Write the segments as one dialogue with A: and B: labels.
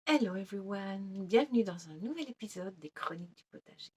A: Hello everyone, bienvenue dans un nouvel épisode des Chroniques du potager.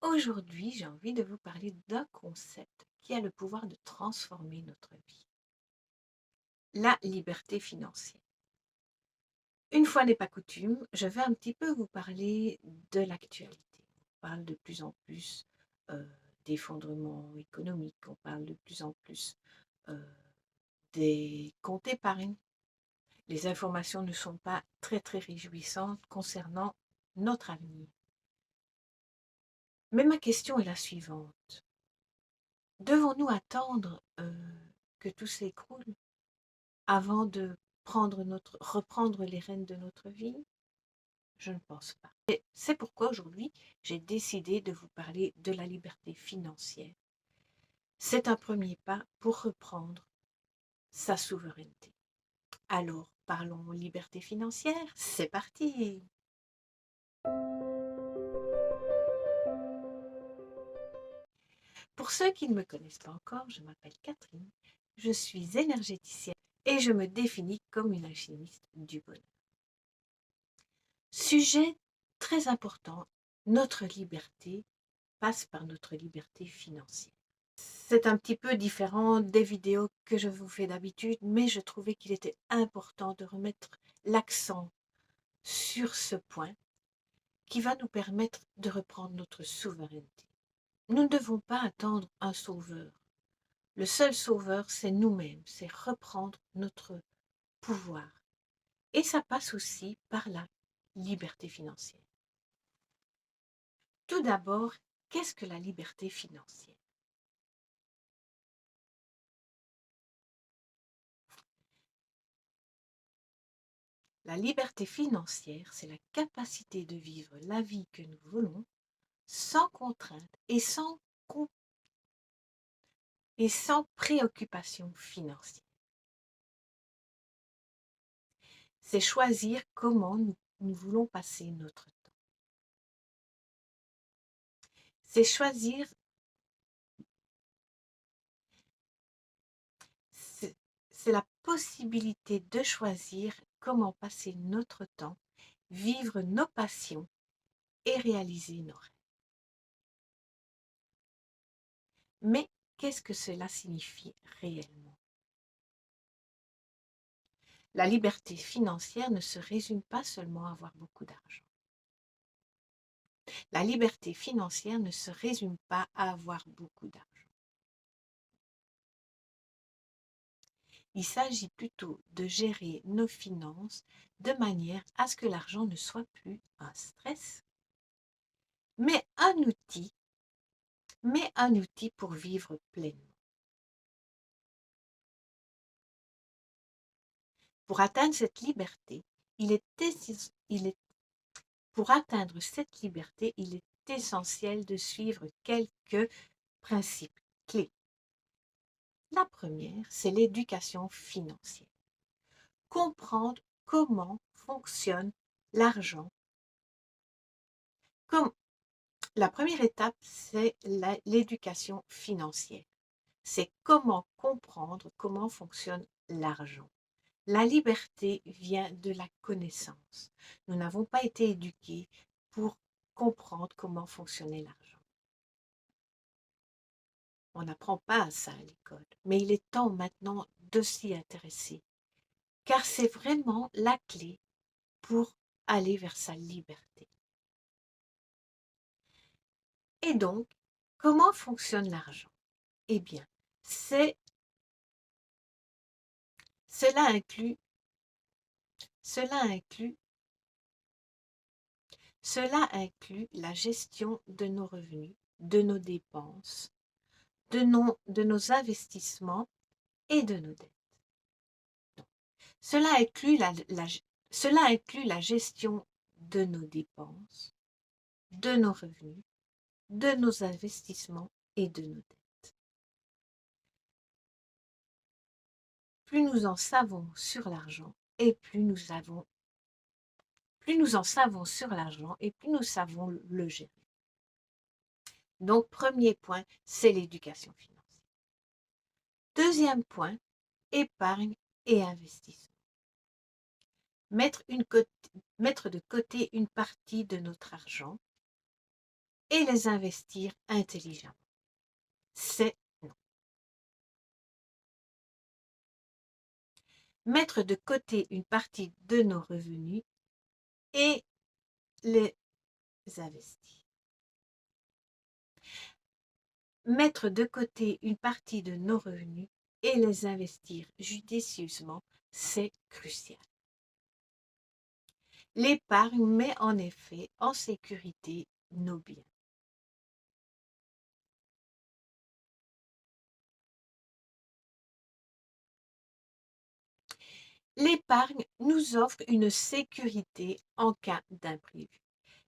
A: Aujourd'hui, j'ai envie de vous parler d'un concept qui a le pouvoir de transformer notre vie. La liberté financière. Une fois n'est pas coutume, je vais un petit peu vous parler de l'actualité. On parle de plus en plus euh, d'effondrement économique, on parle de plus en plus euh, des comptes épargne. Les informations ne sont pas très réjouissantes concernant notre avenir. Mais ma question est la suivante. Devons-nous attendre que tout s'écroule avant de reprendre les rênes de notre vie? Je ne pense pas. Et c'est pourquoi aujourd'hui, j'ai décidé de vous parler de la liberté financière. C'est un premier pas pour reprendre sa souveraineté. Alors, parlons liberté financière, c'est parti! Pour ceux qui ne me connaissent pas encore, je m'appelle Catherine, je suis énergéticienne et je me définis comme une alchimiste du bonheur. Sujet très important, notre liberté passe par notre liberté financière. C'est un petit peu différent des vidéos que je vous fais d'habitude, mais je trouvais qu'il était important de remettre l'accent sur ce point qui va nous permettre de reprendre notre souveraineté. Nous ne devons pas attendre un sauveur. Le seul sauveur, c'est nous-mêmes, c'est reprendre notre pouvoir. Et ça passe aussi par la liberté financière. Tout d'abord, qu'est-ce que la liberté financière? La liberté financière, c'est la capacité de vivre la vie que nous voulons sans contrainte et sans préoccupation financière. C'est choisir comment nous voulons passer notre temps. C'est choisir, c'est la possibilité de choisir comment passer notre temps, vivre nos passions et réaliser nos rêves. Mais qu'est-ce que cela signifie réellement? La liberté financière ne se résume pas seulement à avoir beaucoup d'argent. La liberté financière ne se résume pas à avoir beaucoup d'argent. Il s'agit plutôt de gérer nos finances de manière à ce que l'argent ne soit plus un stress, mais un outil pour vivre pleinement. Pour atteindre cette liberté, pour atteindre cette liberté, il est essentiel de suivre quelques principes clés. La première, c'est l'éducation financière. Comprendre comment fonctionne l'argent. La première étape, c'est l'éducation financière. C'est comment comprendre comment fonctionne l'argent. La liberté vient de la connaissance. Nous n'avons pas été éduqués pour comprendre comment fonctionnait l'argent. On n'apprend pas ça à l'école, mais il est temps maintenant de s'y intéresser, car c'est vraiment la clé pour aller vers sa liberté. Et donc, comment fonctionne l'argent? Eh bien, cela inclut, cela inclut, cela inclut la gestion de nos revenus, de nos dépenses, de nos investissements et de nos dettes. Donc, cela inclut cela inclut la gestion de nos dépenses, de nos revenus, de nos investissements et de nos dettes. Plus nous en savons sur l'argent et plus nous en savons sur l'argent et plus nous savons le gérer. Donc, premier point, c'est l'éducation financière. Deuxième point, épargne et investissement. mettre, mettre de côté une partie de notre argent et les investir intelligemment. C'est non. Mettre de côté une partie de nos revenus et les investir. Mettre de côté une partie de nos revenus et les investir judicieusement, c'est crucial. L'épargne met en effet en sécurité nos biens. L'épargne nous offre une sécurité en cas d'imprévu.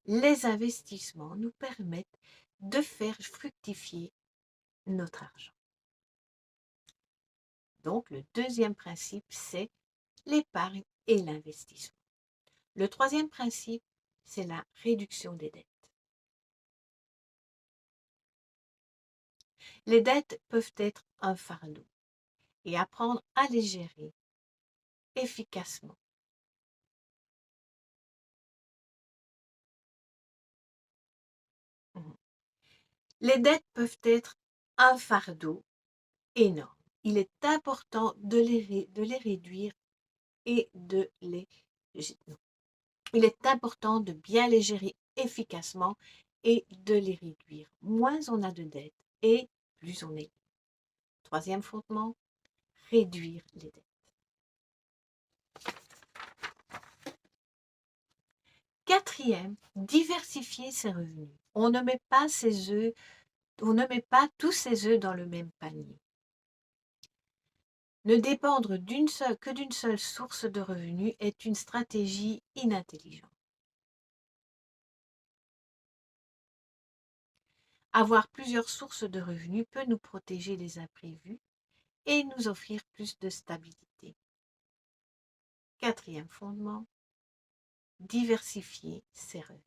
A: Les investissements nous permettent de faire fructifier notre argent. Donc, le deuxième principe, c'est l'épargne et l'investissement. Le troisième principe, c'est la réduction des dettes. Les dettes peuvent être un fardeau et apprendre à les gérer efficacement. Les dettes peuvent être un fardeau énorme. Il est important de les réduire et de les... Non. Il est important de bien les gérer efficacement et de les réduire. Moins on a de dettes et plus on est. Troisième fondement, réduire les dettes. Quatrième, diversifier ses revenus. On ne met pas tous ses œufs dans le même panier. Ne dépendre que d'une seule source de revenus est une stratégie inintelligente. Avoir plusieurs sources de revenus peut nous protéger des imprévus et nous offrir plus de stabilité. Quatrième fondement, diversifier ses revenus.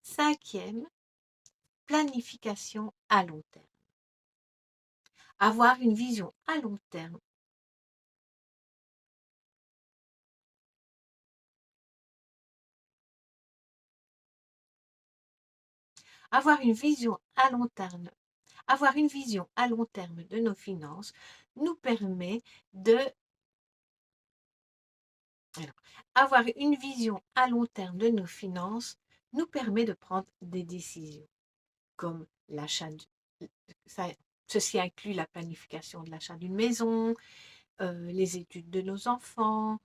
A: Cinquième, planification à long terme. Avoir une vision à long terme Avoir une vision à long terme de nos finances nous permet de avoir une vision à long terme de nos finances nous permet de prendre des décisions comme l'achat ceci inclut la planification de l'achat d'une maison, les études de nos enfants,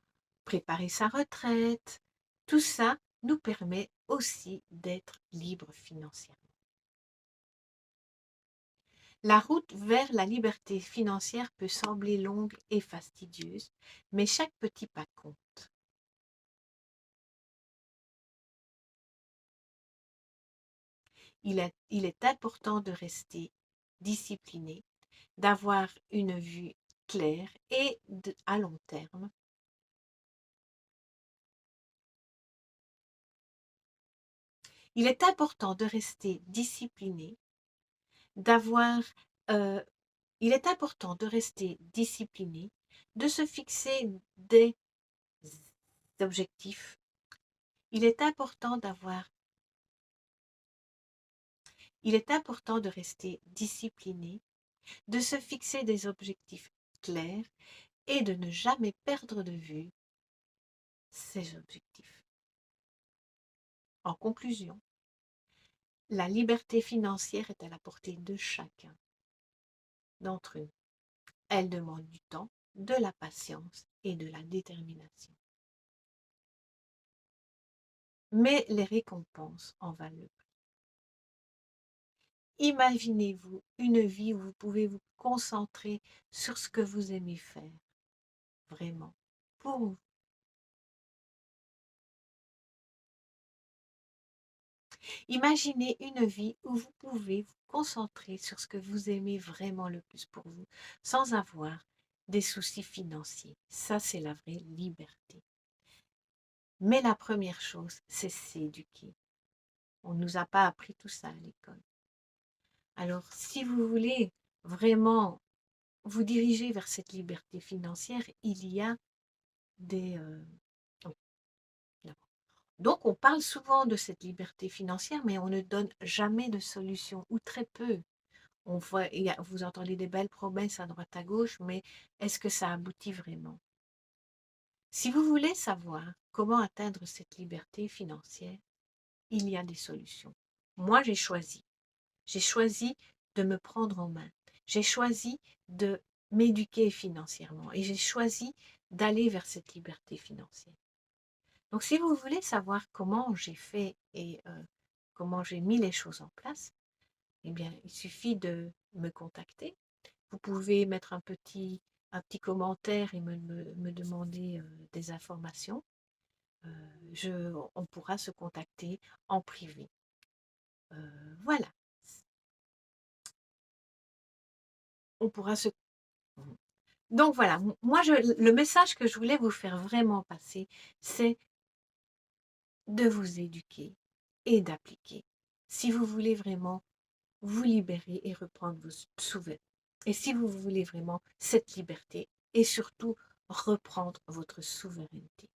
A: préparer sa retraite. Tout ça nous permet aussi d'être libres financièrement. La route vers la liberté financière peut sembler longue et fastidieuse, mais chaque petit pas compte. Il est important de rester discipliné, d'avoir une vue claire et à long terme. Il est important de rester discipliné, il est important de rester discipliné, de se fixer des objectifs. Il est important de rester discipliné, de se fixer des objectifs clairs et de ne jamais perdre de vue ces objectifs. En conclusion, la liberté financière est à la portée de chacun d'entre nous. Elle demande du temps, de la patience et de la détermination. Mais les récompenses en valent le prix. Imaginez-vous une vie où vous pouvez vous concentrer sur ce que vous aimez faire, vraiment, pour vous. Imaginez une vie où vous pouvez vous concentrer sur ce que vous aimez vraiment le plus pour vous, sans avoir des soucis financiers. Ça, c'est la vraie liberté. Mais la première chose, c'est s'éduquer. On ne nous a pas appris tout ça à l'école. Alors, si vous voulez vraiment vous diriger vers cette liberté financière, il y a oui, d'accord. Donc on parle souvent de cette liberté financière, mais on ne donne jamais de solution, ou très peu. On voit, vous entendez des belles promesses à droite à gauche, mais est-ce que ça aboutit vraiment? Si vous voulez savoir comment atteindre cette liberté financière, il y a des solutions. Moi, j'ai choisi. J'ai choisi de me prendre en main. J'ai choisi de m'éduquer financièrement et j'ai choisi d'aller vers cette liberté financière. Donc, si vous voulez savoir comment j'ai fait et comment j'ai mis les choses en place, eh bien, il suffit de me contacter. Vous pouvez mettre un petit commentaire et me demander des informations. On pourra se contacter en privé. Voilà, on pourra se... Donc voilà, moi, le message que je voulais vous faire vraiment passer, c'est de vous éduquer et d'appliquer. Si vous voulez vraiment vous libérer et reprendre vos souverainetés, et si vous voulez vraiment cette liberté et surtout reprendre votre souveraineté.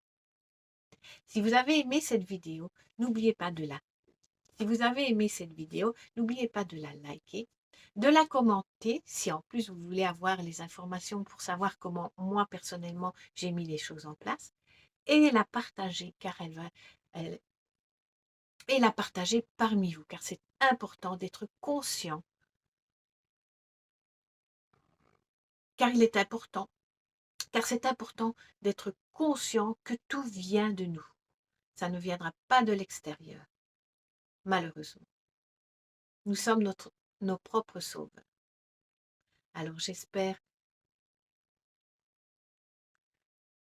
A: Si vous avez aimé cette vidéo, n'oubliez pas de la Si vous avez aimé cette vidéo, n'oubliez pas de la liker, de la commenter si en plus vous voulez avoir les informations pour savoir comment moi personnellement j'ai mis les choses en place, et la partager elle- et la partager parmi vous car c'est important d'être conscient, car il est important, car c'est important d'être conscient que tout vient de nous. Ça ne viendra pas de l'extérieur, malheureusement. Nous sommes nos propres sauveurs. Alors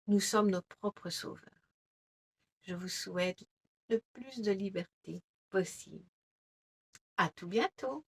A: nous sommes nos propres sauveurs. Je vous souhaite le plus de liberté possible. À tout bientôt!